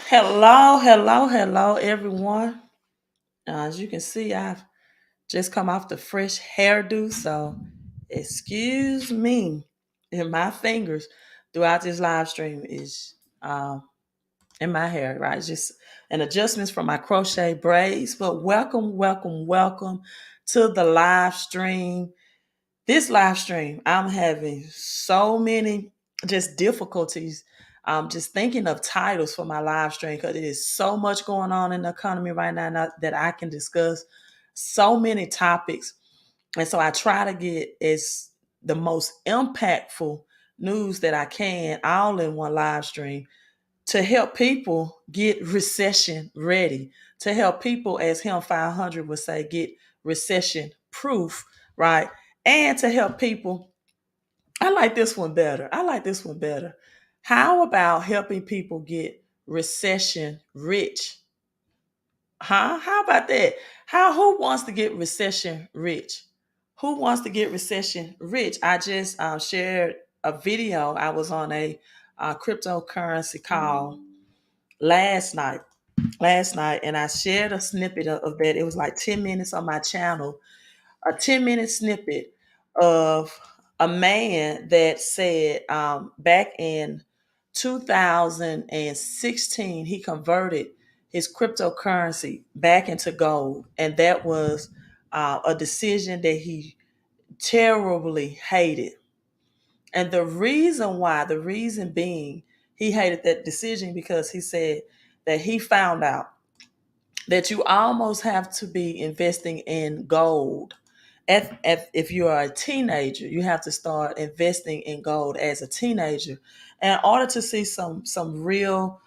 Hello, hello, hello, everyone. As you can see, I've just come off the fresh hairdo, so excuse me. And my fingers throughout this live stream is in my hair, right? It's just an adjustments from my crochet braids. But welcome, welcome, welcome to the live stream. This live stream, I'm having so many just difficulties. Just thinking of titles for my live stream because there is so much going on in the economy right now that I can discuss so many topics. And so I try to get as the most impactful news that I can all in one live stream to help people get recession ready, to help people, as Him 500 would say, get recession proof, right? And to help people, I like this one better. I like this one better. How about helping people get recession rich? Huh? How about that? Who wants to get recession rich? Who wants to get recession rich? I just shared a video. I was on a cryptocurrency call last night and I shared a snippet of that. It was like 10 minutes on my channel, a 10-minute snippet of a man that said back in 2016 he converted his cryptocurrency back into gold, and that was a decision that he terribly hated. And the reason being, he hated that decision because he said that he found out that you almost have to be investing in gold. If you are a teenager, you have to start investing in gold as a teenager in order to see some real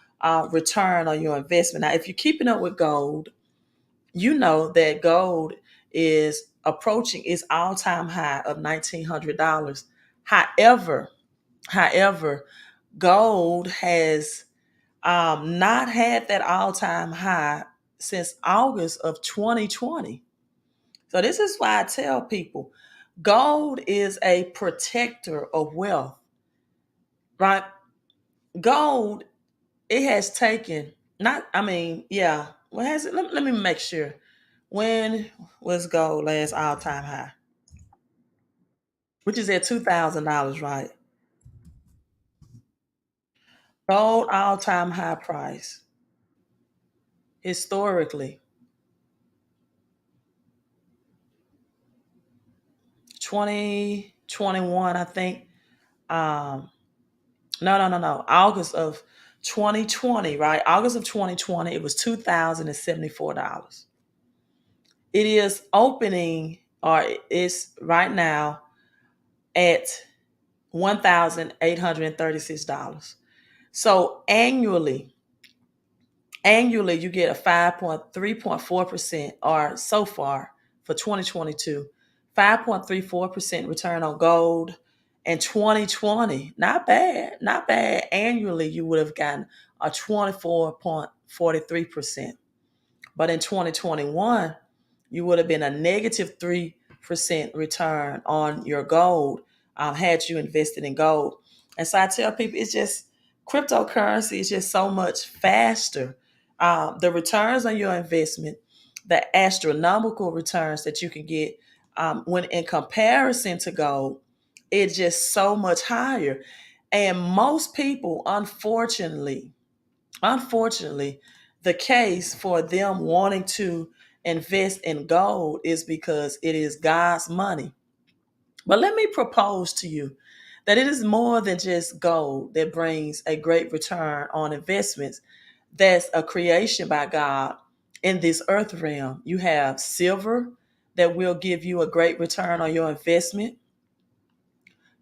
return on your investment. Now, if you're keeping up with gold, you know that gold is approaching its all-time high of $1,900. However, however, gold has not had that all-time high since August of 2020. So this is why I tell people gold is a protector of wealth, right? Gold, it has taken, not, I mean, yeah, what has it? Let me make sure. When was gold last all-time high? Which is at $2,000, right? Gold all-time high price historically 2021, I think. Um, no. August of 2020, right? August of 2020, it was $2,074. It is opening, or it's right now at $1,836. So annually you get a 5.3.4%, or so far for 2022, 5.34% return on gold. And 2020, not bad, not bad. Annually you would have gotten a 24.43%. But in 2021 you would have been a negative 3% return on your gold, had you invested in gold. And so I tell people, it's just cryptocurrency is just so much faster. The returns on your investment, the astronomical returns that you can get when in comparison to gold, it's just so much higher. And most people, unfortunately, the case for them wanting to invest in gold is because it is God's money. But let me propose to you that it is more than just gold that brings a great return on investments. That's a creation by God in this earth realm. You have silver that will give you a great return on your investment.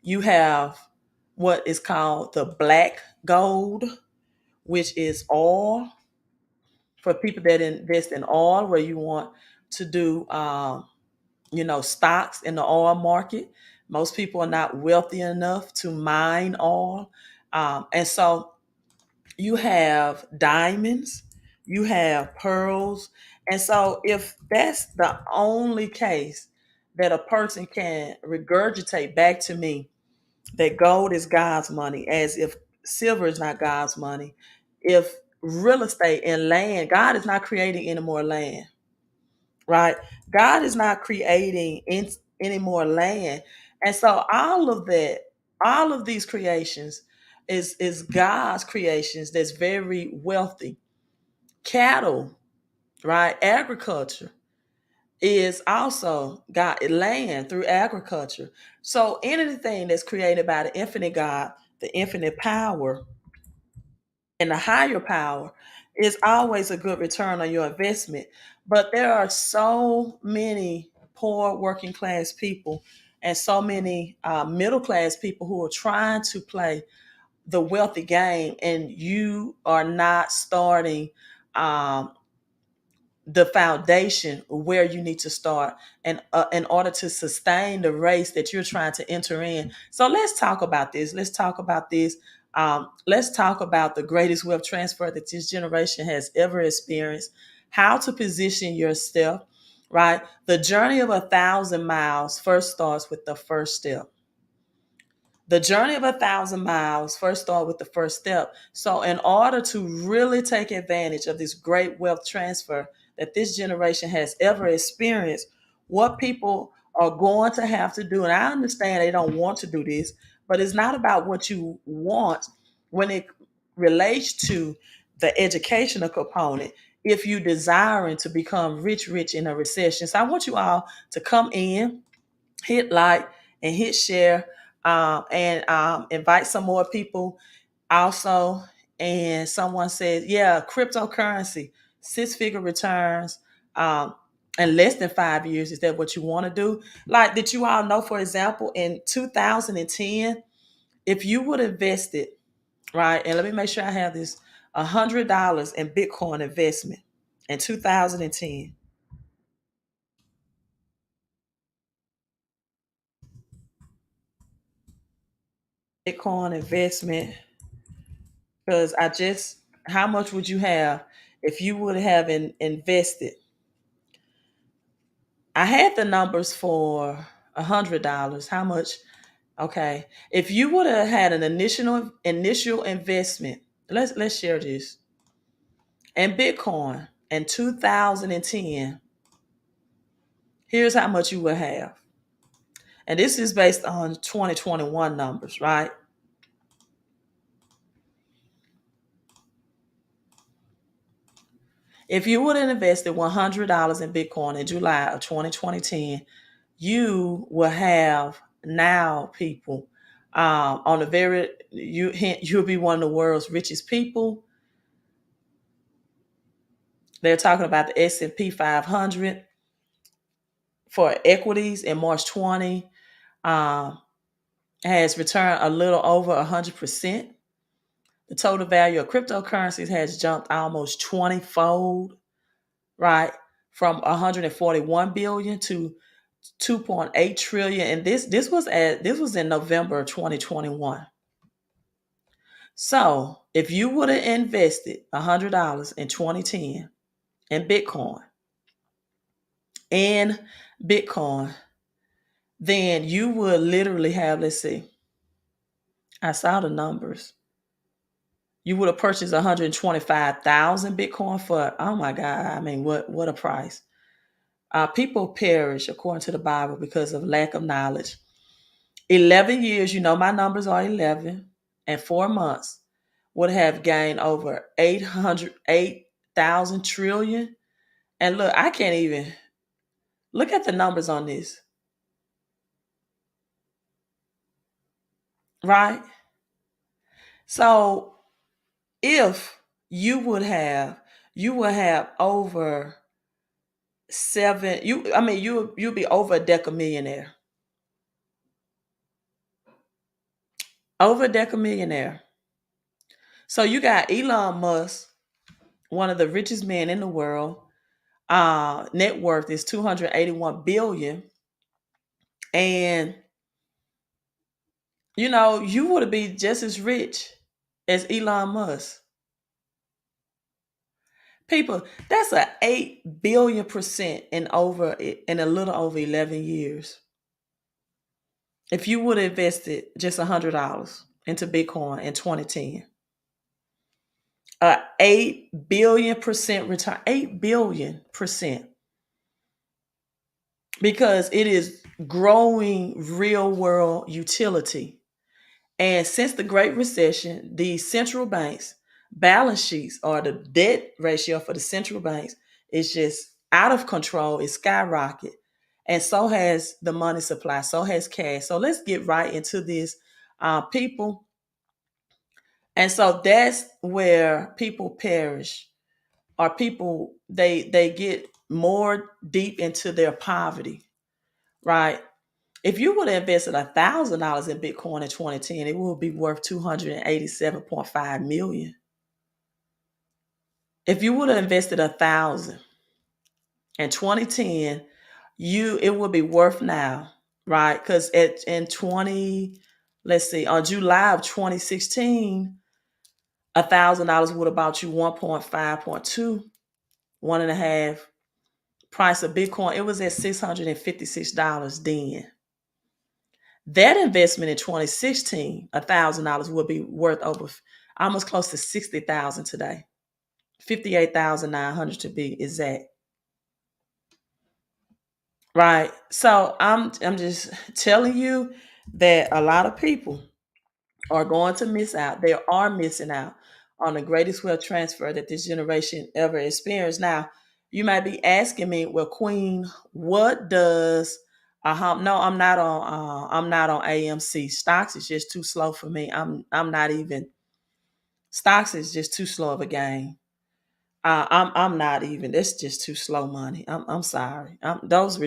You have what is called the black gold, which is oil, for people that invest in oil, where you want to do stocks in the oil market. Most people are not wealthy enough to mine oil. And so you have diamonds, you have pearls. And so if that's the only case that a person can regurgitate back to me, that gold is God's money, as if silver is not God's money, if real estate and land. God is not creating any more land, right? God is not creating any more land. And so all of that, all of these creations is God's creations that's very wealthy. Cattle, right? Agriculture is also God land through agriculture. So anything that's created by the infinite God, the infinite power, and the higher power is always a good return on your investment. But there are so many poor working class people and so many middle class people who are trying to play the wealthy game, and you are not starting um, the foundation where you need to start and in order to sustain the race that you're trying to enter in. So let's talk about this. Let's talk about this. Let's talk about the greatest wealth transfer that this generation has ever experienced. How to position yourself, right? The journey of 1,000 miles first starts with the first step. The journey of 1,000 miles first start with the first step. So, in order to really take advantage of this great wealth transfer that this generation has ever experienced, what people are going to have to do, and I understand they don't want to do this, but it's not about what you want when it relates to the educational component. If you desiring to become rich in a recession, so I want you all to come in, hit like and hit share, and invite some more people also. And someone says, yeah, cryptocurrency, six-figure returns, um, in less than 5 years. Is that what you want to do? Like, did you all know, for example, in 2010, if you would invest it, right? And let me make sure I have this, $100 in Bitcoin investment in 2010. Bitcoin investment, because how much would you have if you would have invested? I had the numbers for $100. How much? Okay, if you would have had an initial investment, let's share this, in Bitcoin in 2010. Here's how much you would have, and this is based on 2021 numbers, right? If you would have invested $100 in Bitcoin in July of 2020, you will have now people on the very you'll be one of the world's richest people. They're talking about the S&P 500 for equities in March 20 um, has returned a little over 100%. The total value of cryptocurrencies has jumped almost 20-fold, right? From 141 billion to 2.8 trillion. And this was in November 2021. So if you would have invested $100 in 2010 in in Bitcoin, then you would literally have, let's see, I saw the numbers. You would have purchased 125,000 Bitcoin for, oh my God, I mean, what a price. People perish, according to the Bible, because of lack of knowledge. 11 years, you know my numbers are 11, and 4 months would have gained over 808,000 trillion. And look, I can't even look at the numbers on this, right? So if you would have over seven, you'll be over a decamillionaire. Over a decamillionaire. So you got Elon Musk, one of the richest men in the world. Net worth is 281 billion. And you would be just as rich as Elon Musk. People, that's a 8 billion% in a little over 11 years. If you would have invested just $100 into Bitcoin in 2010. $8 billion return, 8 billion%, because it is growing real world utility. And since the Great Recession, the central banks' balance sheets, or the debt ratio for the central banks, is just out of control. It's skyrocket. And so has the money supply, so has cash. So let's get right into this, people. And so that's where people perish, or people, they get more deep into their poverty, right? If you would have invested $1,000 in Bitcoin in 2010, it would be worth 287.5 million. If you would have invested 1,000 in 2010, it would be worth now, right? Because in 20, let's see, on July of 2016, $1,000 would have bought you 1.5, point 2, 1.5. Price of Bitcoin, it was at $656 then. That investment in 2016, $1,000 would be worth over almost close to 60,000 today, 58,900 to be exact. Right. So I'm just telling you that a lot of people are going to miss out. They are missing out on the greatest wealth transfer that this generation ever experienced. Now, you might be asking me, well, Queen, what does no, I'm not on AMC. Stocks is just too slow for me. I'm not even stocks is just too slow of a game. I'm not even. That's just too slow money. I'm sorry. Those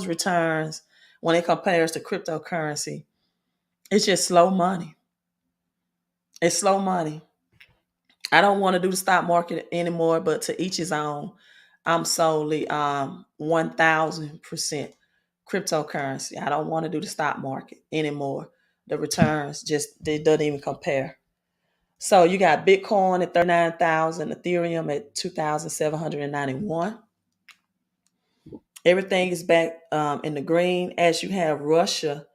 returns, when it compares to cryptocurrency, it's just slow money. It's slow money. I don't want to do the stock market anymore, but to each his own. I'm solely 1,000% cryptocurrency. I don't want to do the stock market anymore. The returns just they doesn't even compare. So you got Bitcoin at 39,000, Ethereum at 2,791. Everything is back in the green, as you have Russia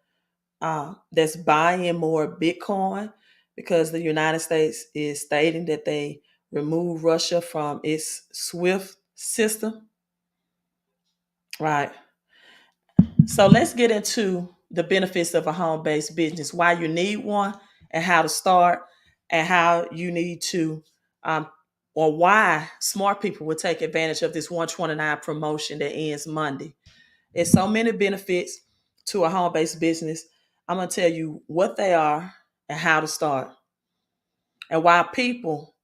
that's buying more Bitcoin because the United States is stating that they remove Russia from its SWIFT system. Right. So let's get into the benefits of a home based business, why you need one, and how to start, and how you need to, um, or why smart people would take advantage of this 129 promotion that ends Monday. There's so many benefits to a home based business. I'm going to tell you what they are and how to start, and why people,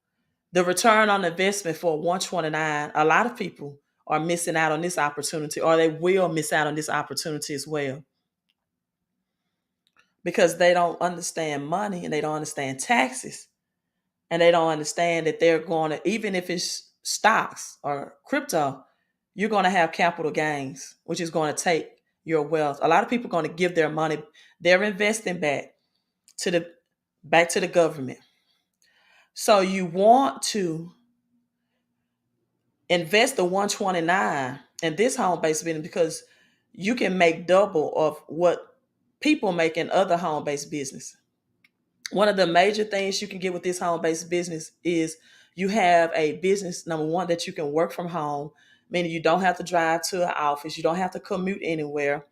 the return on investment for 129, a lot of people are missing out on this opportunity, or they will miss out on this opportunity as well, because they don't understand money, and they don't understand taxes, and they don't understand that they're going to, even if it's stocks or crypto, you're going to have capital gains, which is going to take your wealth. A lot of people are going to give their money, they're investing to the back to the government. So you want to invest the 129 in this home-based business, because you can make double of what people make in other home-based business. One of the major things you can get with this home-based business is you have a business, number one, that you can work from home, meaning you don't have to drive to an office, you don't have to commute anywhere.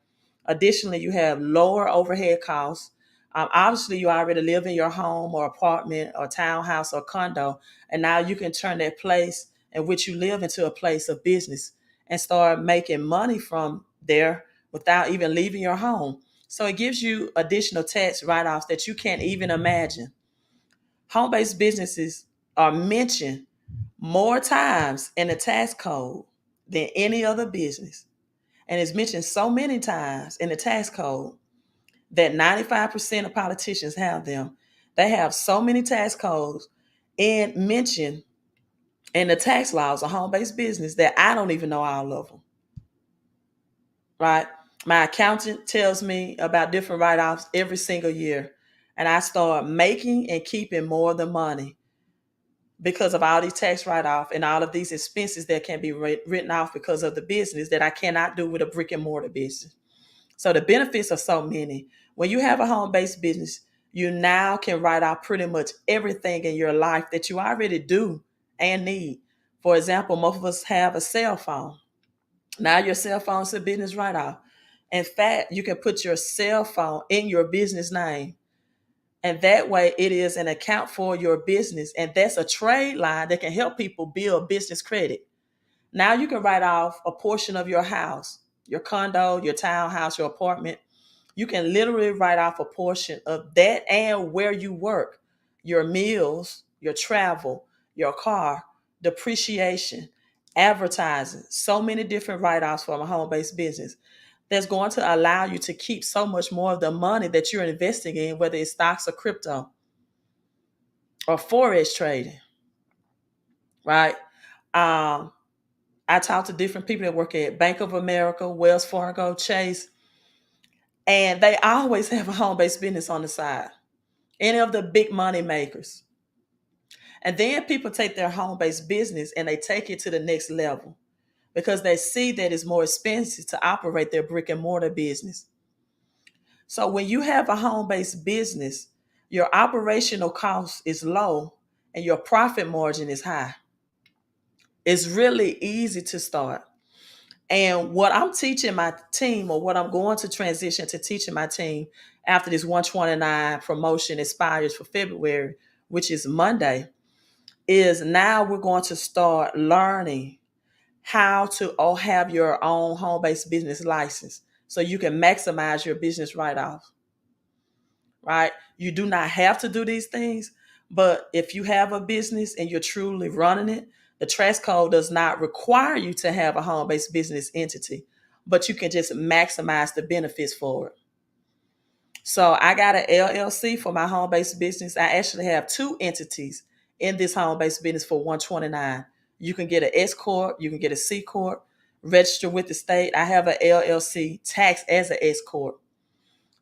Additionally, you have lower overhead costs. Obviously, you already live in your home or apartment or townhouse or condo, and now you can turn that place in which you live into a place of business and start making money from there without even leaving your home. So it gives you additional tax write-offs that you can't even imagine. Home-based businesses are mentioned more times in the tax code than any other business. And it's mentioned so many times in the tax code that 95% of politicians have them. They have so many tax codes and mentioned in the tax laws of home-based business that I don't even know all of them. Right? My accountant tells me about different write-offs every single year. And I start making and keeping more of the money because of all these tax write-offs and all of these expenses that can be written off because of the business that I cannot do with a brick and mortar business. So the benefits are so many. When you have a home-based business, you now can write out pretty much everything in your life that you already do and need. For example, most of us have a cell phone. Now your cell phone is a business write off. In fact, you can put your cell phone in your business name. And that way it is an account for your business. And that's a trade line that can help people build business credit. Now you can write off a portion of your house, your condo, your townhouse, your apartment. You can literally write off a portion of that and where you work, your meals, your travel, your car, depreciation, advertising, so many different write offs from a home based business that's going to allow you to keep so much more of the money that you're investing in, whether it's stocks or crypto or forex trading, right? Um, I talk to different people that work at Bank of America, Wells Fargo, Chase, and they always have a home based business on the side. Any of the big money makers. And then people take their home based business and they take it to the next level because they see that it's more expensive to operate their brick and mortar business. So when you have a home based business, your operational cost is low and your profit margin is high. It's really easy to start. And what I'm teaching my team, or what I'm going to transition to teaching my team after this 129 promotion expires for February, which is Monday, is now we're going to start learning how to have your own home-based business license so you can maximize your business write-off, right? You do not have to do these things, but if you have a business and you're truly running it, the trust code does not require you to have a home-based business entity, but you can just maximize the benefits for it. So I got an LLC for my home-based business. I actually have two entities in this home-based business for 129. You can get an S corp, you can get a C corp, register with the state. I have an LLC taxed as an S corp.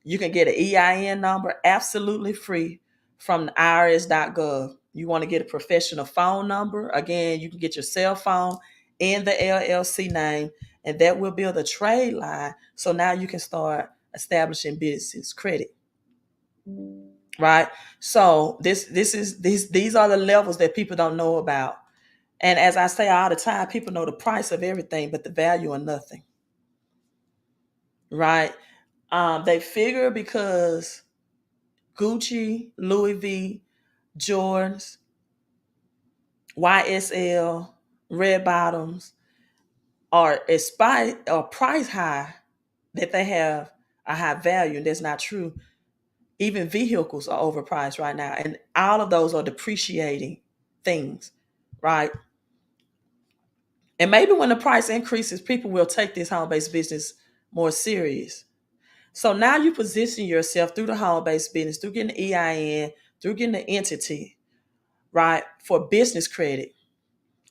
You can get an EIN number absolutely free from the irs.gov. You want to get a professional phone number? Again, you can get your cell phone in the LLC name, and that will build a trade line. So now you can start establishing business credit, right? So these are the levels that people don't know about. And as I say all the time, people know the price of everything, but the value of nothing, right? They figure because Gucci, Louis V, Jordans, YSL, red bottoms are price high that they have a high value, and that's not true. Even vehicles are overpriced right now, and all of those are depreciating things, right? And maybe when the price increases, people will take this home-based business more serious. So now you position yourself through the home-based business, through getting the EIN, through getting the entity, right, for business credit.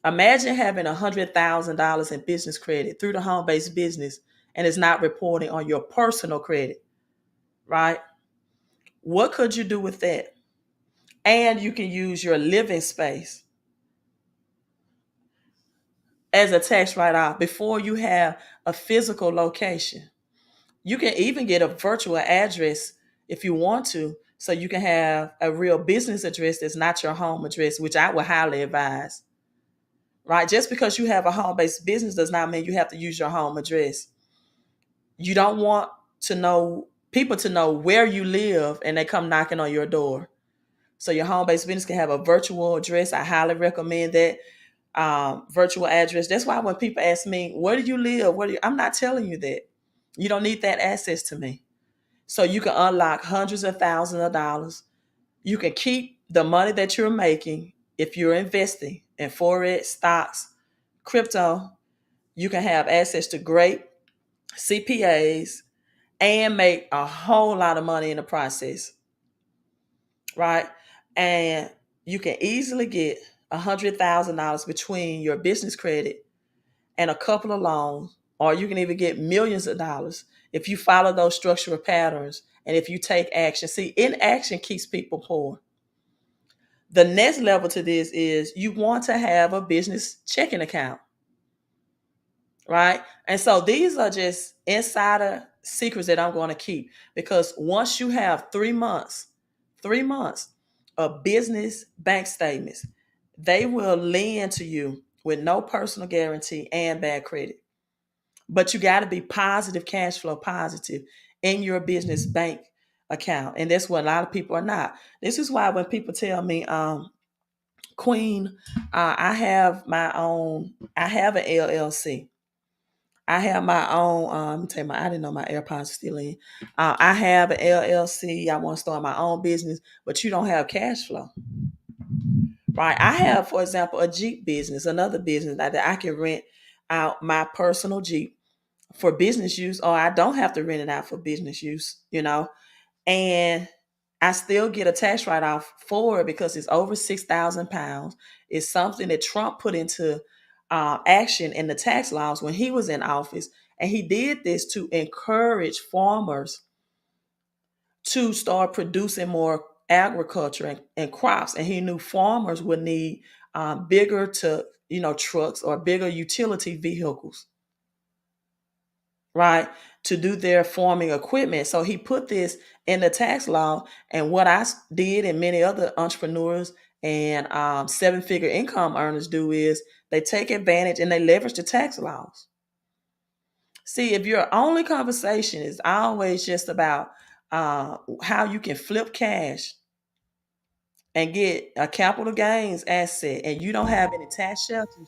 Imagine having $100,000 in business credit through the home-based business and it's not reporting on your personal credit, right? What could you do with that? And you can use your living space as a tax write-off before you have a physical location. You can even get a virtual address if you want to, so you can have a real business address that's not your home address, which I would highly advise, right? Just because you have a home-based business does not mean you have to use your home address. You don't want to know people to know where you live and they come knocking on your door. So your home-based business can have a virtual address. I highly recommend that virtual address. That's why when people ask me, where do you live? I'm not telling you that. You don't need that access to me. So you can unlock hundreds of thousands of dollars. You can keep the money that you're making if you're investing in forex, stocks, crypto. You can have access to great CPAs and make a whole lot of money in the process, right? And you can easily get $100,000 between your business credit and a couple of loans, or you can even get millions of dollars if you follow those structural patterns and if you take action. See, inaction keeps people poor. The next level to this is you want to have a business checking account, right? And so these are just insider secrets that I'm going to keep, because once you have 3 months 3 months of business bank statements. They will lend to you with no personal guarantee and bad credit. But you got to be positive, cash flow positive in your business bank account. And that's what a lot of people are not. This is why when people tell me, Queen, I have an LLC. I have my own. Let me tell you, I didn't know my AirPods are still in. I have an LLC. I want to start my own business, but you don't have cash flow, right? I have, for example, a Jeep business, another business that I can rent out my personal Jeep for business use, or I don't have to rent it out for business use, and I still get a tax write off for it because it's over 6,000 pounds. It's something that Trump put into action in the tax laws when he was in office. And he did this to encourage farmers to start producing more agriculture and crops. And he knew farmers would need bigger trucks or bigger utility vehicles, right, to do their farming equipment. So he put this in the tax law. And what I did and many other entrepreneurs and seven-figure income earners do is they take advantage and they leverage the tax laws. See, if your only conversation is always just about how you can flip cash and get a capital gains asset and you don't have any tax shelters,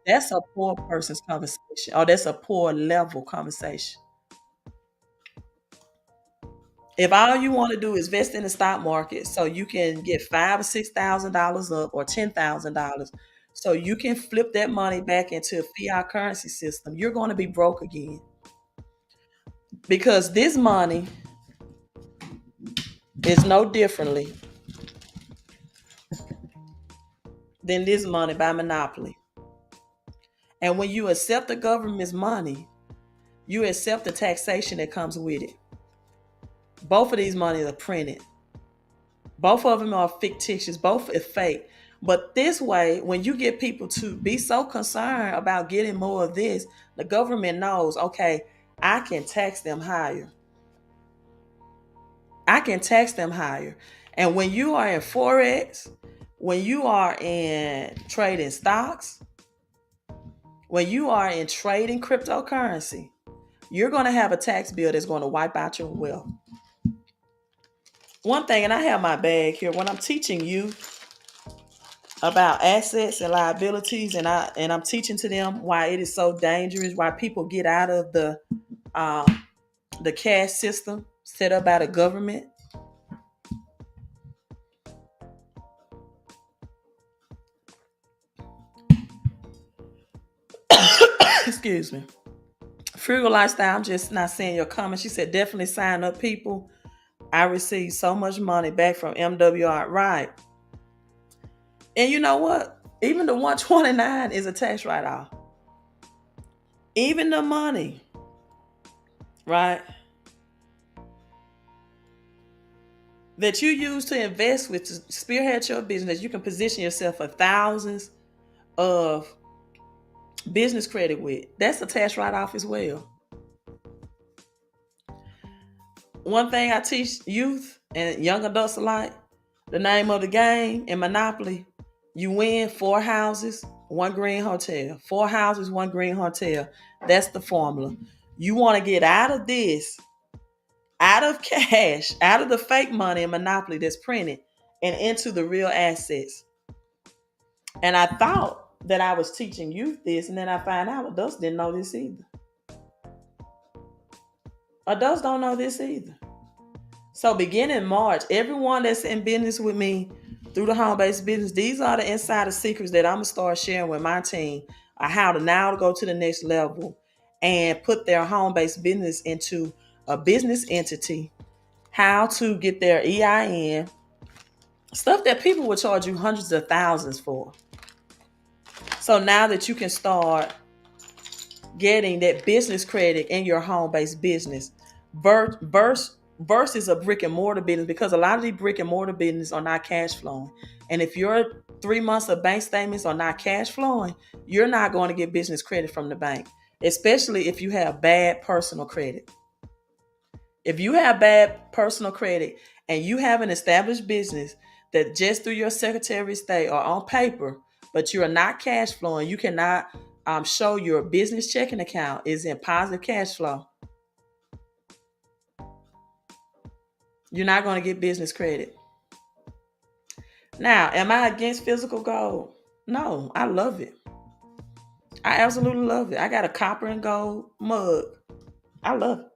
that's a poor person's conversation, or that's a poor level conversation. If all you want to do is invest in the stock market so you can get $5,000 or $6,000 up, or $10,000, so you can flip that money back into a fiat currency system, you're going to be broke again. Because this money is no differently than this money by monopoly. And when you accept the government's money, you accept the taxation that comes with it. Both of these monies are printed. Both of them are fictitious. Both are fake. But this way, when you get people to be so concerned about getting more of this, the government knows, okay, I can tax them higher. I can tax them higher. And when you are in Forex, when you are in trading stocks, when you are in trading cryptocurrency, you're going to have a tax bill that's going to wipe out your wealth. One thing, and I have my bag here, when I'm teaching you about assets and liabilities, and I'm teaching to them why it is so dangerous, why people get out of the cash system set up by the government. Excuse me. Frugal lifestyle. I'm just not seeing your comment. She said, definitely sign up, people. I received so much money back from MWR. Right. And you know what? Even the 129 is a tax write-off. Even the money, right, that you use to invest with, to spearhead your business, you can position yourself for thousands of business credit with. That's a tax write-off as well. One thing I teach youth and young adults alike, the name of the game in Monopoly, you win 4 houses, 1 green hotel. 4 houses, 1 green hotel. That's the formula. You want to get out of this, out of cash, out of the fake money in Monopoly that's printed, and into the real assets. And I thought that I was teaching youth this, and then I find out adults didn't know this either. Adults don't know this either. So beginning March, everyone that's in business with me through the home-based business, these are the insider secrets that I'm going to start sharing with my team on how to now go to the next level and put their home-based business into a business entity, how to get their EIN, stuff that people would charge you hundreds of thousands for. So now that you can start getting that business credit in your home-based business versus a brick and mortar business, because a lot of these brick and mortar business are not cash flowing. And if your 3 months of bank statements are not cash flowing, you're not going to get business credit from the bank, especially if you have bad personal credit. If you have bad personal credit and you have an established business that just through your Secretary of State or on paper, but you are not cash flowing, you cannot show your business checking account is in positive cash flow, you're not going to get business credit. Now, am I against physical gold? No, I love it. I absolutely love it. I got a copper and gold mug. I love it.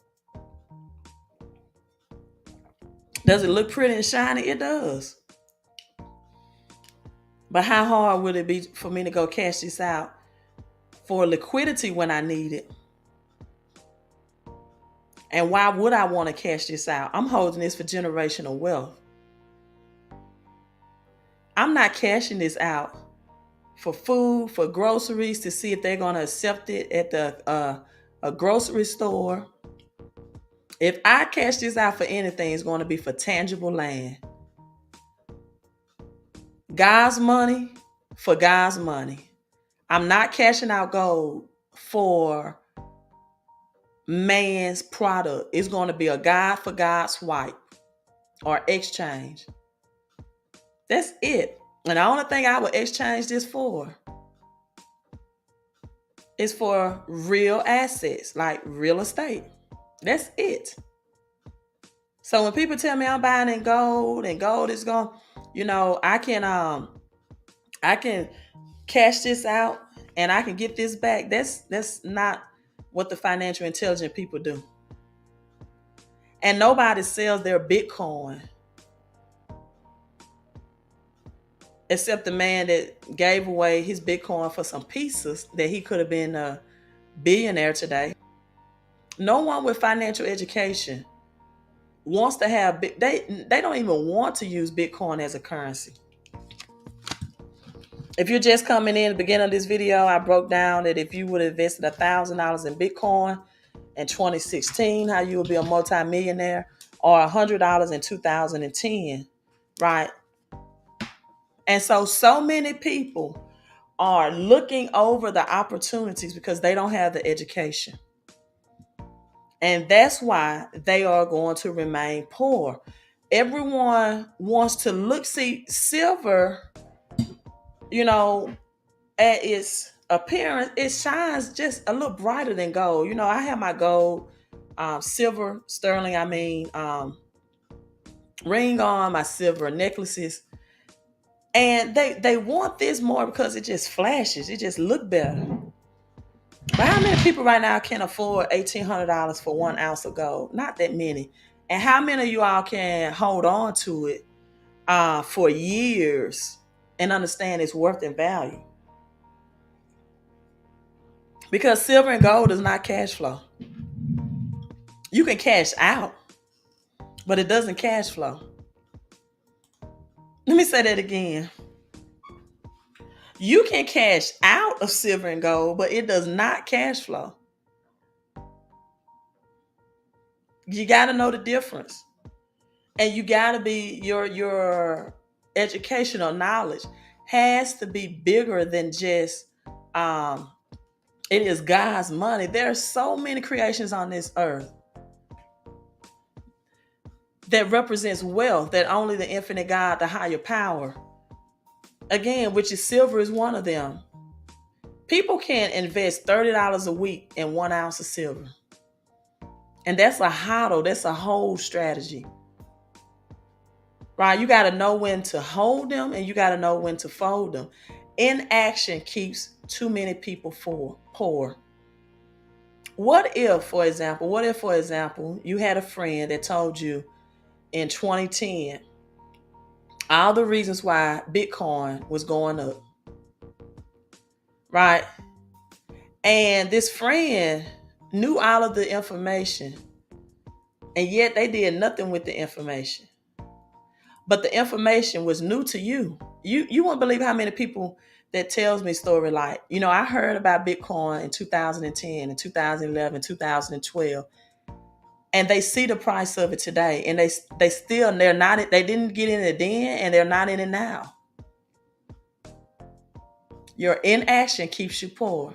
Does it look pretty and shiny? It does. But how hard would it be for me to go cash this out for liquidity when I need it? And why would I want to cash this out? I'm holding this for generational wealth. I'm not cashing this out for food, for groceries, to see if they're going to accept it at the a grocery store. If I cash this out for anything, it's going to be for tangible land. God's money for God's money. I'm not cashing out gold for man's product. It's going to be a God for God swipe or exchange. That's it. And the only thing I would exchange this for is for real assets, like real estate. That's it. So when people tell me I'm buying in gold and gold is going, I can cash this out and I can get this back. That's not what the financial intelligent people do. And nobody sells their Bitcoin except the man that gave away his Bitcoin for some pieces that he could have been a billionaire today. No one with financial education wants to have, they don't even want to use Bitcoin as a currency. If you're just coming in at the beginning of this video, I broke down that if you would have invested $1,000 in Bitcoin in 2016, how you would be a multimillionaire, or $100 in 2010, right? And so many people are looking over the opportunities because they don't have the education. And that's why they are going to remain poor. Everyone wants to see silver, at its appearance, it shines just a little brighter than gold. I have my gold, silver, sterling, ring on, my silver necklaces. And they want this more because it just flashes. It just look better. But how many people right now can afford $1,800 for 1 ounce of gold? Not that many. And how many of you all can hold on to it for years and understand its worth and value? Because silver and gold is not cash flow. You can cash out, but it doesn't cash flow. Let me say that again. You can cash out of silver and gold, but it does not cash flow. You got to know the difference. And you got to be, your educational knowledge has to be bigger than just, it is God's money. There are so many creations on this earth that represents wealth that only the infinite God, the higher power, again, which is silver, is one of them. People can invest $30 a week in 1 ounce of silver. And that's a hodl. That's a whole strategy. Right? You got to know when to hold them and you got to know when to fold them. Inaction keeps too many people poor. What if, for example, you had a friend that told you in 2010 all the reasons why Bitcoin was going up, right? And this friend knew all of the information, and yet they did nothing with the information. But the information was new to you. You won't believe how many people that tells me story like, I heard about Bitcoin in 2010 and 2011, 2012. And they see the price of it today, and they didn't get in it then, and they're not in it now. Your inaction keeps you poor.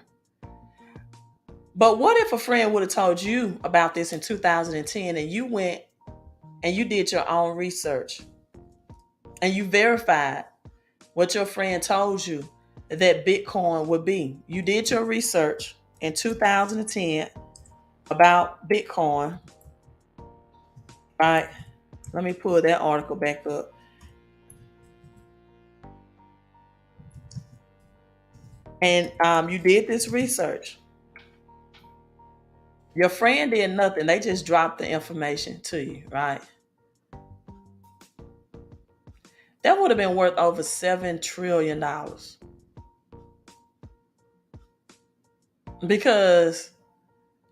But what if a friend would have told you about this in 2010 and you went and you did your own research and you verified what your friend told you that Bitcoin would be. You did your research in 2010 about Bitcoin, right? Let me pull that article back up. And you did this research. Your friend did nothing. They just dropped the information to you, right? That would have been worth over $7 trillion. Because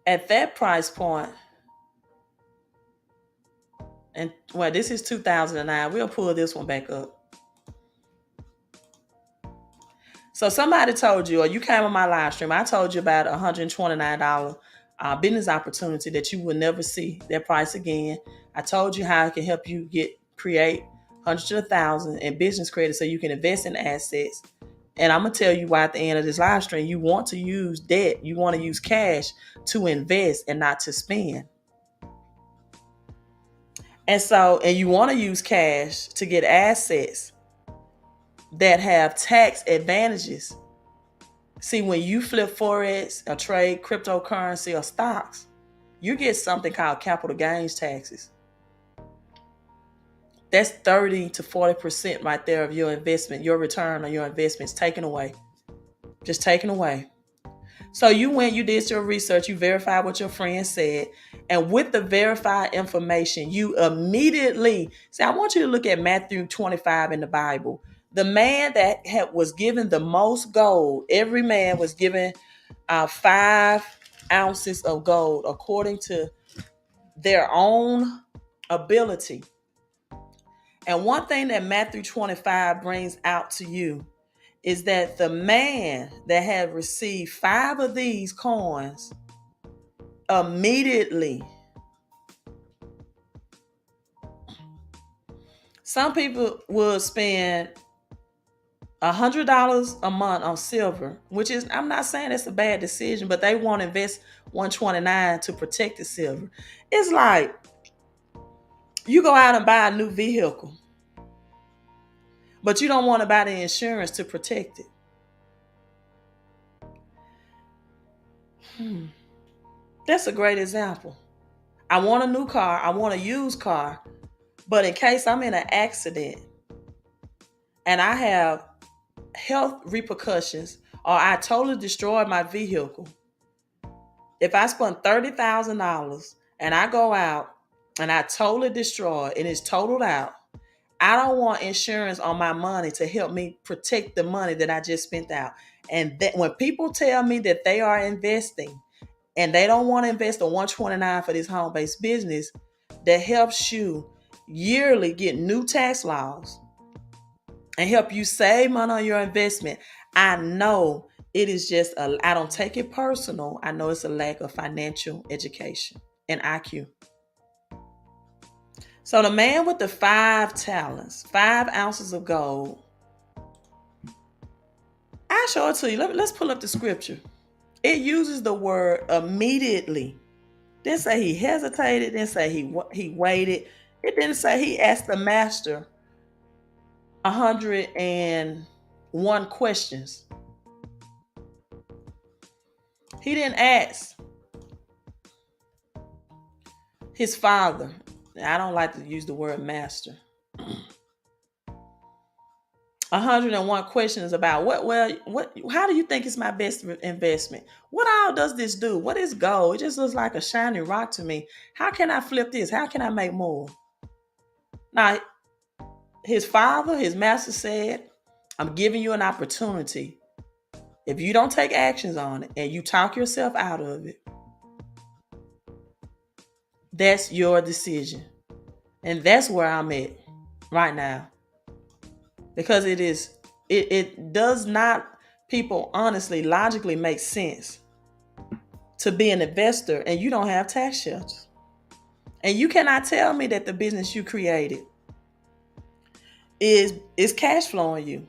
at that price point, and well, this is 2009. We'll pull this one back up. So somebody told you, or you came on my live stream, I told you about $129 business opportunity that you will never see that price again. I told you how it can help you create hundreds of thousands in business credit so you can invest in assets. And I'm going to tell you why at the end of this live stream, you want to use debt. You want to use cash to invest and not to spend. And you want to use cash to get assets that have tax advantages. See, when you flip Forex or trade cryptocurrency or stocks, you get something called capital gains taxes. That's 30 to 40% right there of your investment, your return on your investments taken away. Just taken away. So you went, you did your research, you verified what your friend said, and with the verified information, you immediately, see, I want you to look at Matthew 25 in the Bible. The man that was given the most gold, every man was given 5 ounces of gold according to their own ability. And one thing that Matthew 25 brings out to you is that the man that had received 5 of these coins immediately, some people would spend $100 a month on silver, which is, I'm not saying it's a bad decision, but they want to invest $129 to protect the silver. It's like you go out and buy a new vehicle, but you don't want to buy the insurance to protect it. That's a great example. I want a new car. I want a used car. But in case I'm in an accident and I have health repercussions or I totally destroyed my vehicle, if I spend $30,000 and I go out and I totally destroy it and it's totaled out, I don't want insurance on my money to help me protect the money that I just spent out. And that when people tell me that they are investing and they don't want to invest the $129 for this home-based business that helps you yearly get new tax laws and help you save money on your investment, I know it is just I don't take it personal. I know it's a lack of financial education and IQ. So the man with the 5 talents, 5 ounces of gold, I'll show it to you. Let's pull up the scripture. It uses the word immediately. Didn't say he hesitated. Didn't say he waited. It didn't say he asked the master 101 questions. He didn't ask his father. I don't like to use the word master. 101 questions about how do you think is my best investment? What all does this do? What is gold? It just looks like a shiny rock to me. How can I flip this? How can I make more? Now, his father, his master said, I'm giving you an opportunity. If you don't take actions on it and you talk yourself out of it, that's your decision. And that's where I'm at right now. Because it does not, people honestly, logically make sense to be an investor and you don't have tax shelters. And you cannot tell me that the business you created is cash flowing you.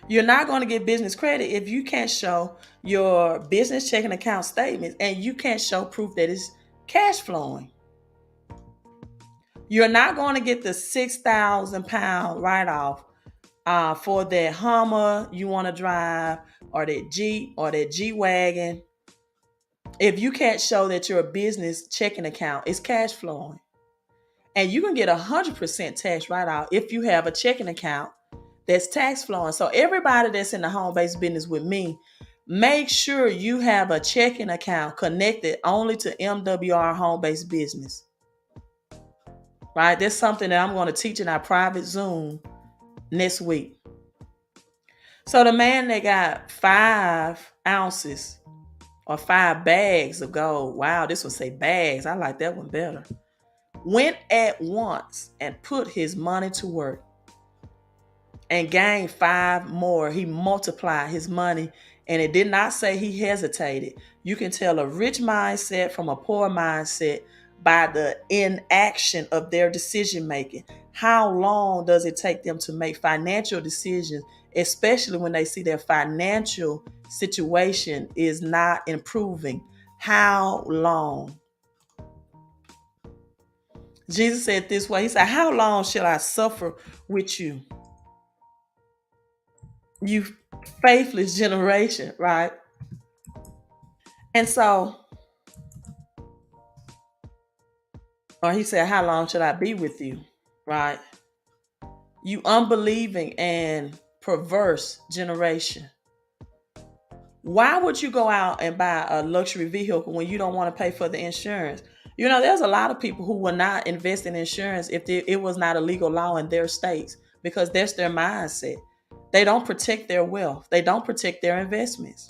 You're not going to get business credit if you can't show your business checking account statements and you can't show proof that it's cash flowing. You're not going to get the 6,000 pound write off for that Hummer you want to drive, or that Jeep, or that G Wagon, if you can't show that your business checking account is cash flowing. And you can get 100% tax write off if you have a checking account that's tax flowing. So everybody that's in the home-based business with me, make sure you have a checking account connected only to MWR home-based business. Right? That's something that I'm going to teach in our private Zoom next week. So the man that got 5 ounces or 5 bags of gold, wow, this one say bags, I like that one better, went at once and put his money to work and gained 5 more. He multiplied his money, and it did not say he hesitated. You can tell a rich mindset from a poor mindset by the inaction of their decision making. How long does it take them to make financial decisions, especially when they see their financial situation is not improving? How long? Jesus said this way. He said, how long shall I suffer with you? You faithless generation, right? And so, or he said, how long should I be with you? Right? You unbelieving and perverse generation. Why would you go out and buy a luxury vehicle when you don't want to pay for the insurance? You know, there's a lot of people who will not invest in insurance if it was not a legal law in their states, because that's their mindset. They don't protect their wealth. They don't protect their investments.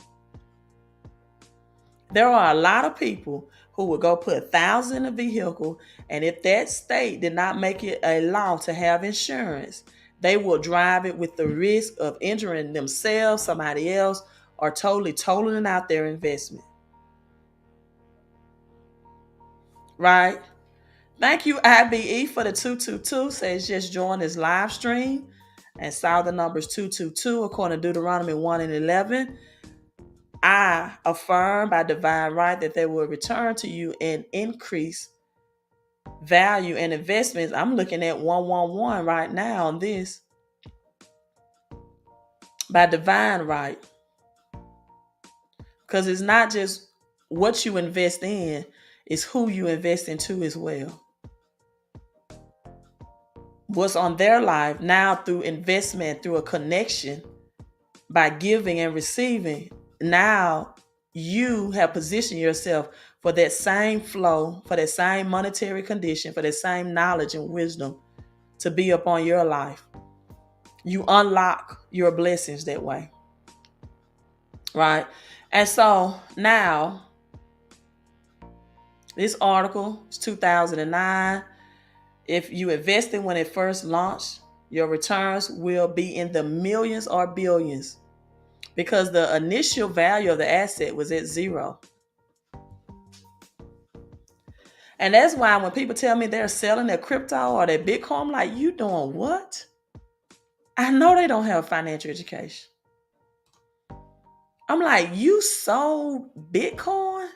There are a lot of people who would go put 1,000 in a vehicle, and if that state did not make it a law to have insurance, they will drive it with the risk of injuring themselves, somebody else, or totally totaling out their investment. Right? Thank you, IBE, for the 222. Says just joined this live stream and saw the numbers 222 according to Deuteronomy 1 and 11. I affirm by divine right that they will return to you and increase value and investments. I'm looking at 111 right now on this. By divine right. Because it's not just what you invest in, it's who you invest into as well. What's on their life now through investment, through a connection, by giving and receiving, now you have positioned yourself for that same flow, for that same monetary condition, for that same knowledge and wisdom to be upon your life. You unlock your blessings that way. Right? And so now, this article is 2009. If you invested when it first launched, your returns will be in the millions or billions, because the initial value of the asset was at zero. And that's why when people tell me they're selling their crypto or their Bitcoin, I'm like, you doing what? I know they don't have financial education. I'm like, you sold Bitcoin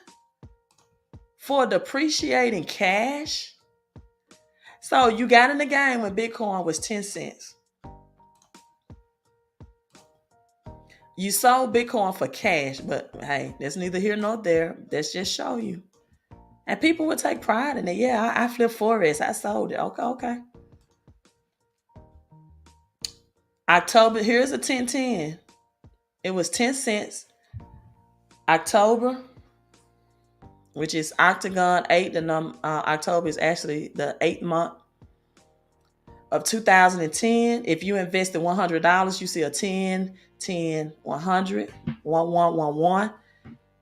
for depreciating cash? So you got in the game when Bitcoin was 10 cents. You sold Bitcoin for cash, but hey, that's neither here nor there. That's just show you. And people would take pride in it. Yeah, I flipped Forex. I sold it. Okay. October, here's a 1010. It was 10 cents. October, which is Octagon 8. October is actually the 8th month of 2010. If you invested $100, you see a 10, 10, 100, 1111.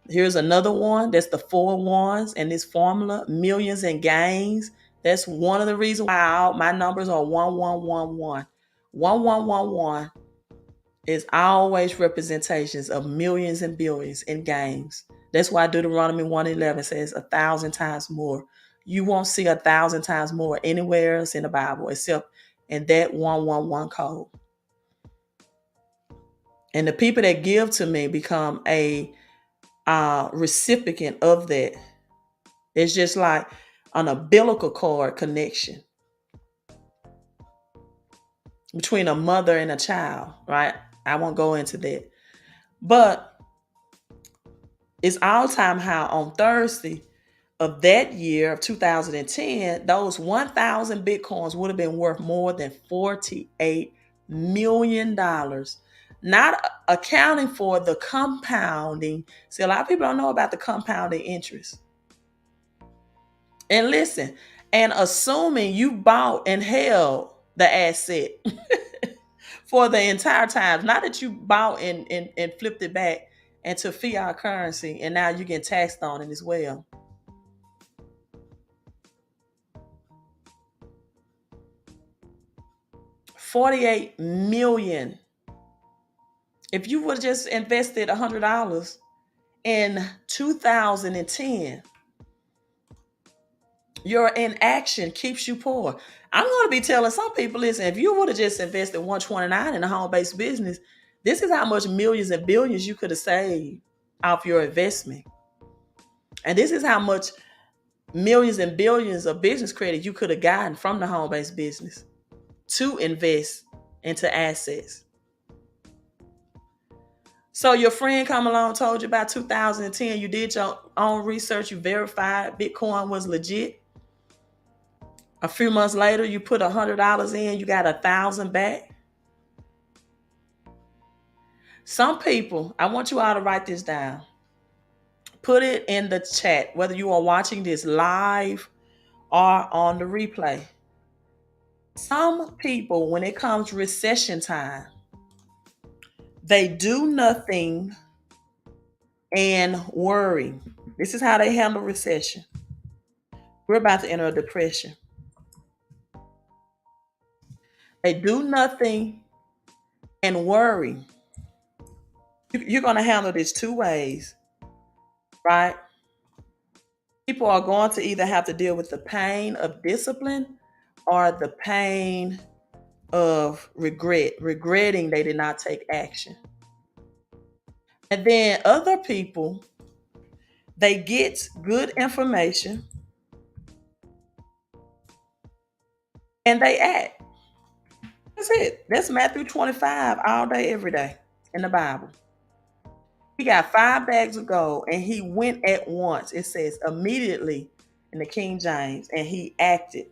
Here's another one. That's the 4 ones and this formula, millions in gains. That's one of the reasons why my numbers are 1111. 1111 is always representations of millions and billions in gains. That's why Deuteronomy 1:11 says 1,000 times more. You won't see 1,000 times more anywhere else in the Bible except in that 111 code. And the people that give to me become a recipient of that. It's just like an umbilical cord connection. between a mother and a child, right? I won't go into that. But it's all-time high on Thursday of that year of 2010. Those 1,000 Bitcoins would have been worth more than $48 million. Not accounting for the compounding. See, a lot of people don't know about the compounding interest. And listen, and assuming you bought and held the asset for the entire time, not that you bought and flipped it back into fiat currency and now you get taxed on it as well. $48 million. If you would have just invested $100 in 2010, your inaction keeps you poor. I'm going to be telling some people, listen, if you would have just invested 129 in a home-based business, this is how much millions and billions you could have saved off your investment. And this is how much millions and billions of business credit you could have gotten from the home-based business to invest into assets. So your friend come along, told you about 2010, you did your own research, you verified Bitcoin was legit. A few months later, you put $100 in, you got 1,000 back. Some people, I want you all to write this down. Put it in the chat, whether you are watching this live or on the replay. Some people, when it comes recession time, they do nothing and worry. This is how they handle recession. We're about to enter a depression. They do nothing and worry. You're going to handle this two ways, right? People are going to either have to deal with the pain of discipline or the pain of regret, regretting they did not take action. And then other people, they get good information and they act. That's it. That's Matthew 25 all day, every day in the Bible. He got 5 bags of gold and he went at once. It says immediately in the King James, and he acted.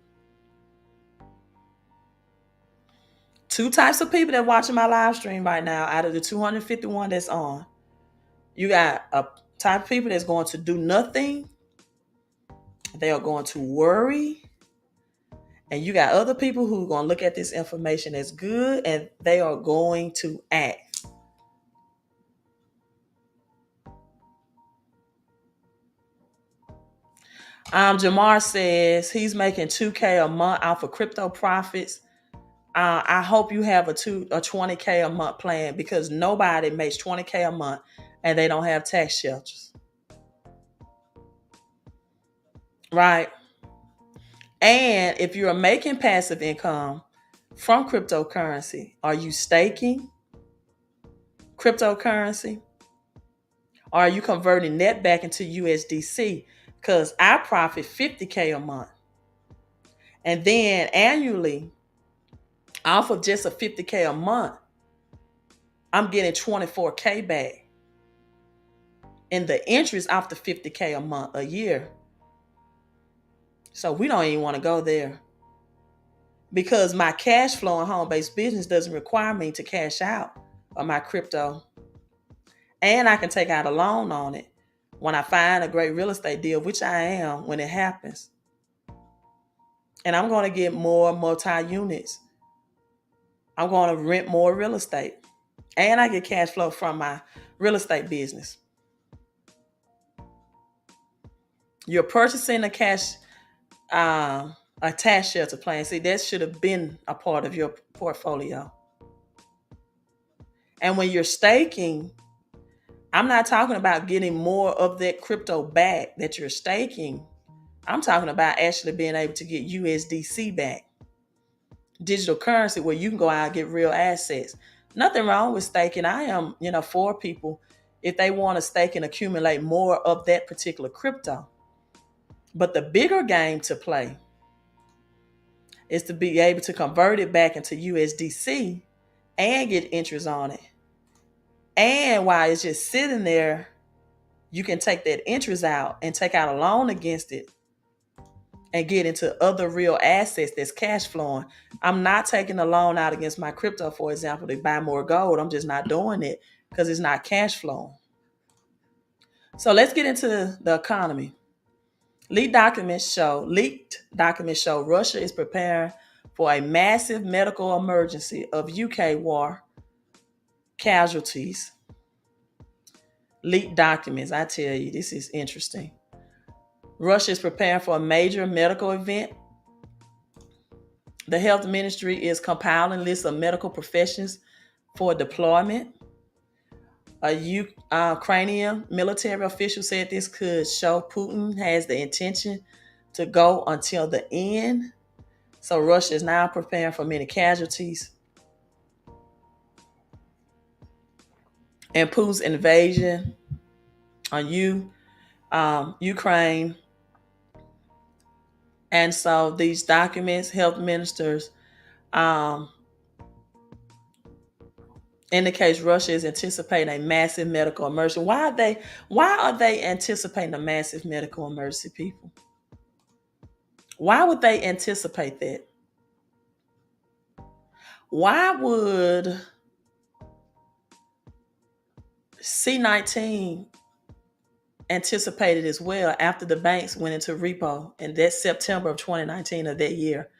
Two types of people that watching my live stream right now out of the 251 that's on. You got a type of people that's going to do nothing. They are going to worry. And you got other people who are going to look at this information as good and they are going to act. Jamar says he's making $2K a month off of crypto profits. I hope you have a $20K a month plan, because nobody makes $20K a month and they don't have tax shelters. Right? And if you're making passive income from cryptocurrency, are you staking cryptocurrency? Or are you converting that back into USDC? Because I profit $50K a month. And then annually, off of just a $50K a month, I'm getting $24K back. And the interest off the $50K a month a year. So we don't even want to go there, because my cash flow in home-based business doesn't require me to cash out of my crypto. And I can take out a loan on it when I find a great real estate deal, which I am when it happens. And I'm going to get more multi-units. I'm going to rent more real estate. And I get cash flow from my real estate business. You're purchasing a tax shelter plan. See, that should have been a part of your portfolio. And when you're staking, I'm not talking about getting more of that crypto back that you're staking. I'm talking about actually being able to get USDC back. Digital currency where you can go out and get real assets. Nothing wrong with staking. I am, for people if they want to stake and accumulate more of that particular crypto. But the bigger game to play is to be able to convert it back into USDC and get interest on it. And while it's just sitting there, you can take that interest out and take out a loan against it and get into other real assets that's cash flowing. I'm not taking a loan out against my crypto, for example, to buy more gold. I'm just not doing it because it's not cash flowing. So let's get into the economy. Leaked documents show Russia is preparing for a massive medical emergency of UK war casualties. Leaked documents, I tell you, this is interesting. Russia is preparing for a major medical event. The health ministry is compiling lists of medical professions for deployment. A Ukrainian military official said this could show Putin has the intention to go until the end. So Russia is now preparing for many casualties. And Putin's invasion on Ukraine. And so these documents, health ministers, indicates Russia is anticipating a massive medical emergency. Why are they anticipating a massive medical emergency, people? Why would they anticipate that? Why would C19 anticipate it as well after the banks went into repo in that September of 2019 of that year,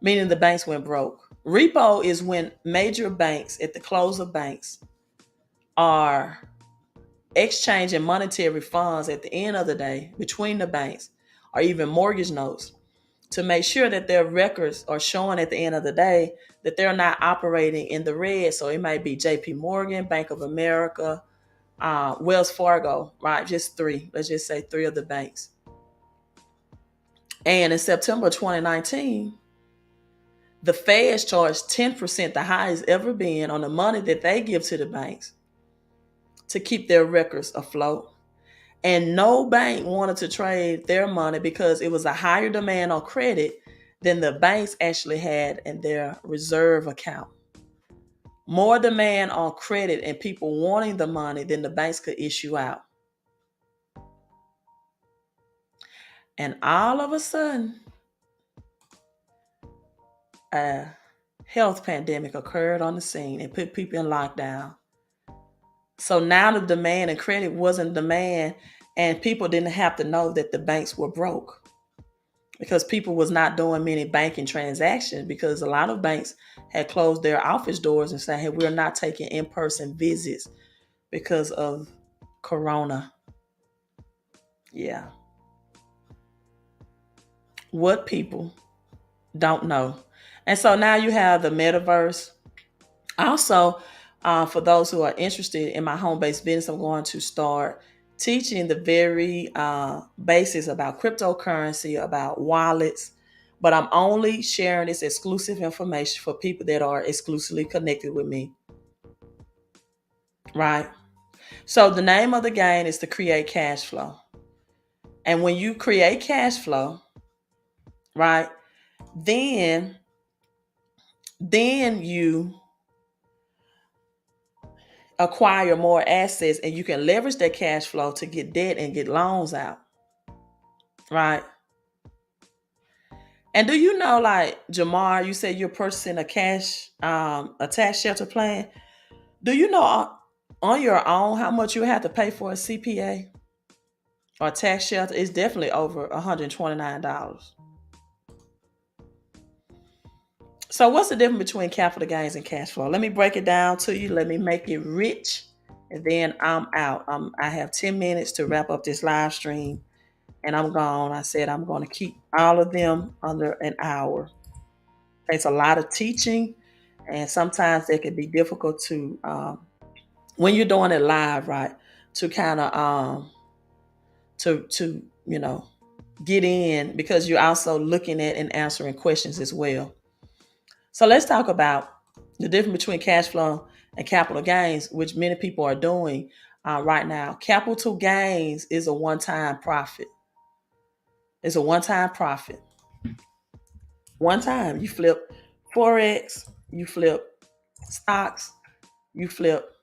meaning the banks went broke? Repo is when major banks at the close of banks are exchanging monetary funds at the end of the day between the banks or even mortgage notes to make sure that their records are showing at the end of the day that they're not operating in the red. So it might be JP Morgan, Bank of America, Wells Fargo, right? Just three. Let's just say three of the banks. And in September 2019, the Feds charged 10%, the highest ever been, on the money that they give to the banks to keep their records afloat. And no bank wanted to trade their money because it was a higher demand on credit than the banks actually had in their reserve account. More demand on credit and people wanting the money than the banks could issue out. And all of a sudden, a health pandemic occurred on the scene and put people in lockdown. So now the demand and credit wasn't demand, and people didn't have to know that the banks were broke because people was not doing many banking transactions because a lot of banks had closed their office doors and said, hey, we're not taking in-person visits because of Corona. Yeah. What people don't know. And so now you have the metaverse. Also, for those who are interested in my home-based business, I'm going to start teaching the very basics about cryptocurrency, about wallets, but I'm only sharing this exclusive information for people that are exclusively connected with me. Right? So the name of the game is to create cash flow. And when you create cash flow, right, then you acquire more assets and you can leverage that cash flow to get debt and get loans out. Right? And do you know, like Jamar, you said you're purchasing a tax shelter plan. Do you know on your own how much you have to pay for a CPA or tax shelter? It's definitely over $129. So what's the difference between capital gains and cash flow? Let me break it down to you. Let me make it rich. And then I'm out. I have 10 minutes to wrap up this live stream. And I'm gone. I said I'm going to keep all of them under an hour. It's a lot of teaching. And sometimes they can be difficult to, when you're doing it live, right, to kind of, to get in because you're also looking at and answering questions as well. So let's talk about the difference between cash flow and capital gains, which many people are doing right now. Capital gains is a one-time profit. It's a one-time profit. One time. You flip Forex, you flip stocks, you flip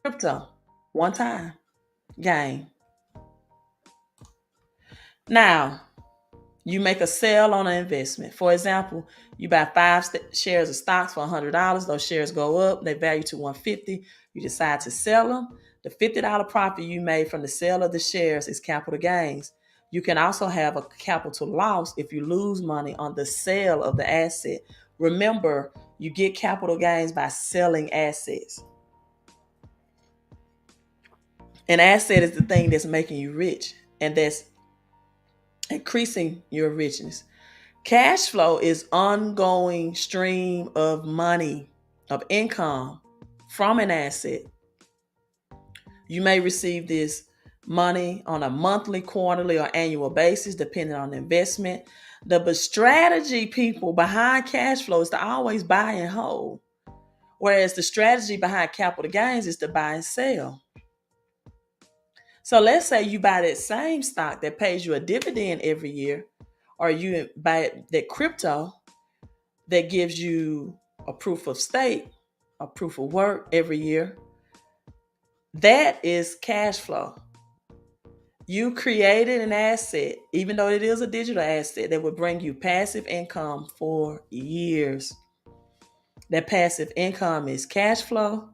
crypto. One time. Gain. Now, you make a sale on an investment. For example, you buy shares of stocks for $100. Those shares go up, they value to $150. You decide to sell them. The $50 profit you made from the sale of the shares is capital gains. You can also have a capital loss if you lose money on the sale of the asset. Remember, you get capital gains by selling assets. An asset is the thing that's making you rich and that's increasing your richness. Cash flow is ongoing stream of money, of income from an asset. You may receive this money on a monthly, quarterly, or annual basis, depending on the investment. The strategy, people, behind cash flow is to always buy and hold. Whereas the strategy behind capital gains is to buy and sell. So let's say you buy that same stock that pays you a dividend every year, or you buy that crypto that gives you a proof of stake, a proof of work every year. That is cash flow. You created an asset, even though it is a digital asset, that will bring you passive income for years. That passive income is cash flow.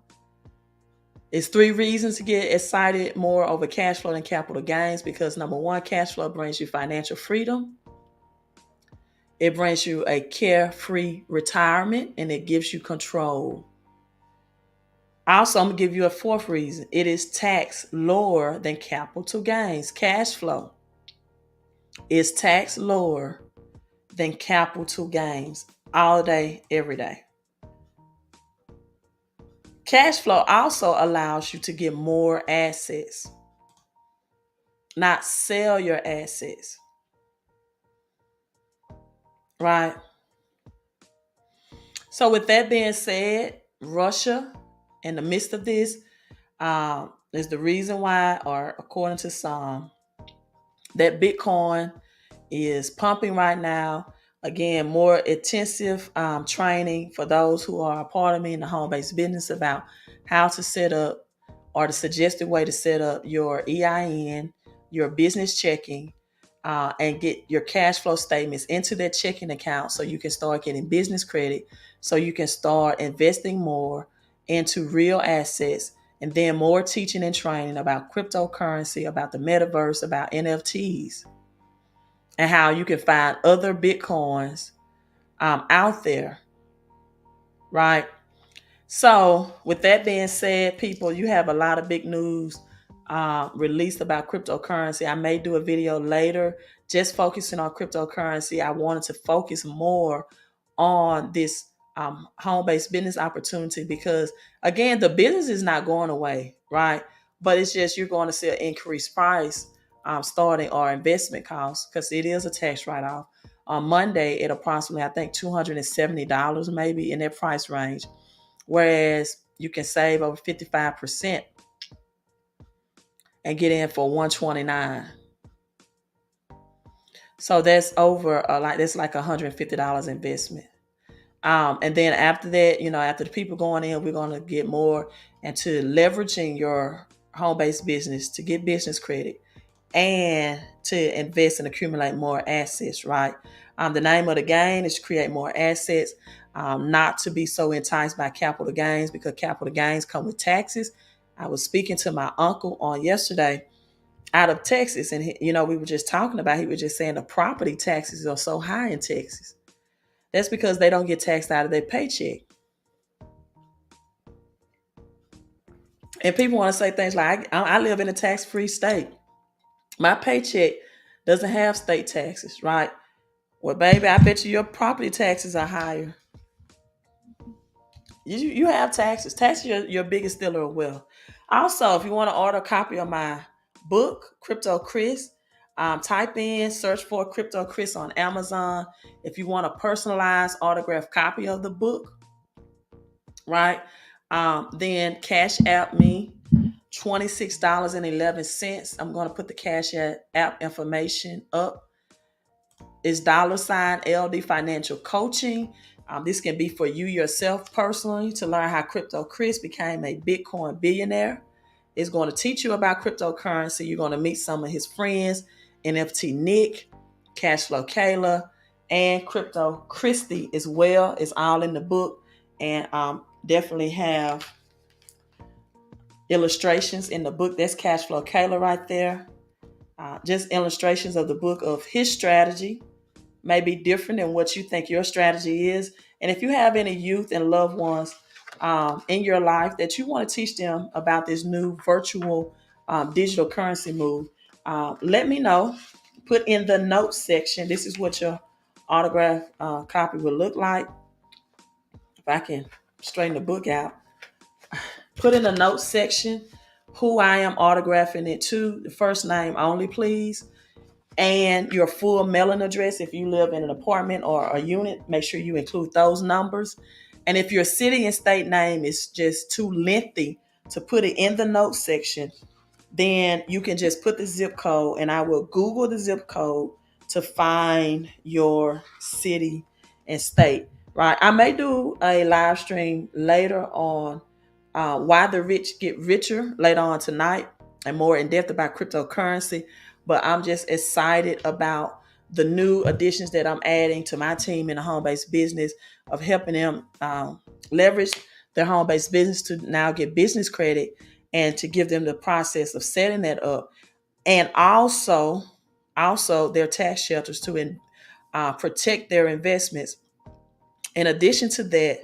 It's 3 reasons to get excited more over cash flow than capital gains, because number 1, cash flow brings you financial freedom. It brings you a carefree retirement, and it gives you control. Also, I'm going to give you a 4th reason. It is taxed lower than capital gains. Cash flow is taxed lower than capital gains all day, every day. Cash flow also allows you to get more assets, not sell your assets. Right? So with that being said, Russia, in the midst of this, is the reason why, or according to some, that Bitcoin is pumping right now. Again, more intensive training for those who are a part of me in the home-based business about how to set up, or the suggested way to set up your EIN, your business checking, and get your cash flow statements into that checking account so you can start getting business credit, so you can start investing more into real assets, and then more teaching and training about cryptocurrency, about the metaverse, about NFTs, and how you can find other Bitcoins out there, right? So with that being said, people, you have a lot of big news released about cryptocurrency. I may do a video later just focusing on cryptocurrency. I wanted to focus more on this home-based business opportunity because, again, the business is not going away, right? But it's just you're going to see an increased price starting our investment costs, because it is a tax write-off. On Monday, at approximately, I think, $270 maybe in that price range. Whereas you can save over 55% and get in for $129. So that's over that's like $150 investment. And then after that, after the people going in, we're going to get more into leveraging your home-based business to get business credit and to invest and accumulate more assets, right? The name of the game is to create more assets, not to be so enticed by capital gains, because capital gains come with taxes. I was speaking to my uncle on yesterday out of Texas, and we were just talking about, he was just saying the property taxes are so high in Texas. That's because they don't get taxed out of their paycheck. And people want to say things like, I live in a tax-free state. My paycheck doesn't have state taxes, right? Well, baby, I bet you your property taxes are higher. You have taxes. Taxes are your biggest stealer of wealth. Also, if you want to order a copy of my book, Crypto Chris, search for Crypto Chris on Amazon. If you want a personalized autographed copy of the book, right? Then Cash App me $26.11. I'm going to put the Cash App information up is $ LD Financial Coaching. This can be for you yourself personally to learn how Crypto Chris became a Bitcoin billionaire. It's going to teach you about cryptocurrency. You're going to meet some of his friends, NFT Nick, Cashflow Kayla, and Crypto Christy as well. It's all in the book, and definitely have illustrations in the book. That's Cashflow Kayla right there. Just illustrations of the book of his strategy may be different than what you think your strategy is. And if you have any youth and loved ones in your life that you want to teach them about this new virtual digital currency move, let me know. Put in the notes section. This is what your autograph copy will look like. If I can straighten the book out. Put in the notes section who I am autographing it to. The first name only, please. And your full mailing address. If you live in an apartment or a unit, make sure you include those numbers. And if your city and state name is just too lengthy to put it in the notes section, then you can just put the zip code, and I will Google the zip code to find your city and state. Right? I may do a live stream later on why the rich get richer later on tonight, and more in depth about cryptocurrency. But I'm just excited about the new additions that I'm adding to my team in the home-based business, of helping them leverage their home-based business to now get business credit, and to give them the process of setting that up, and also their tax shelters to protect their investments. In addition to that,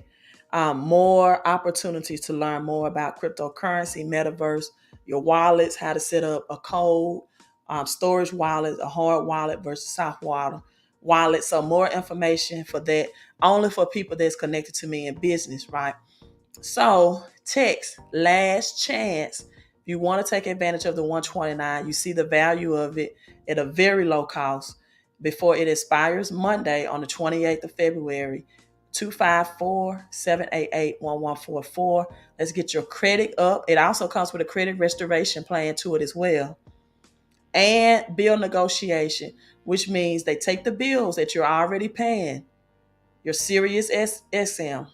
more opportunities to learn more about cryptocurrency, metaverse, your wallets, how to set up a cold storage wallet, a hard wallet versus soft wallet. So more information for that, only for people that's connected to me in business, right? So text last chance. If you want to take advantage of the 129, you see the value of it at a very low cost before it expires Monday on the 28th of February. 254-788-1144. Let's get your credit up. It also comes with a credit restoration plan to it as well. And bill negotiation, which means they take the bills that you're already paying, your Sirius XM,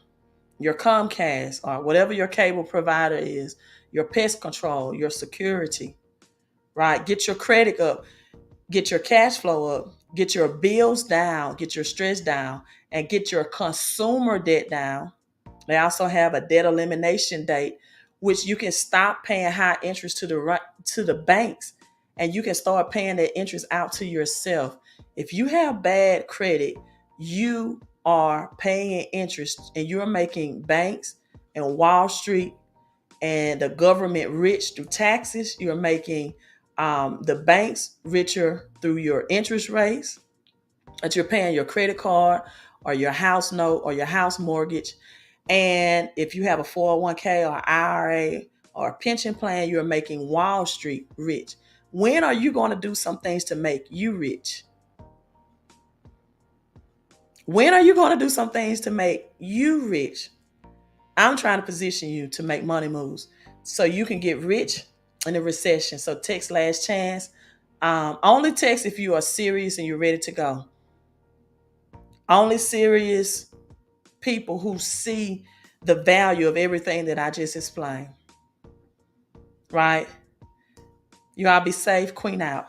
your Comcast, or whatever your cable provider is, your pest control, your security, right? Get your credit up, get your cash flow up, get your bills down, get your stress down, and get your consumer debt down. They also have a debt elimination date, which you can stop paying high interest to the banks, and you can start paying that interest out to yourself. If you have bad credit, you are paying interest, and you're making banks and Wall Street and the government rich through taxes. You're making the banks richer through your interest rates that you're paying your credit card or your house note or your house mortgage. And if you have a 401k or IRA or a pension plan, you're making Wall Street rich. When are you going to do some things to make you rich? When are you going to do some things to make you rich? I'm trying to position you to make money moves so you can get rich in a recession. So text last chance. Only text if you are serious and you're ready to go. Only serious people who see the value of everything that I just explained. Right? You all be safe. Queen out.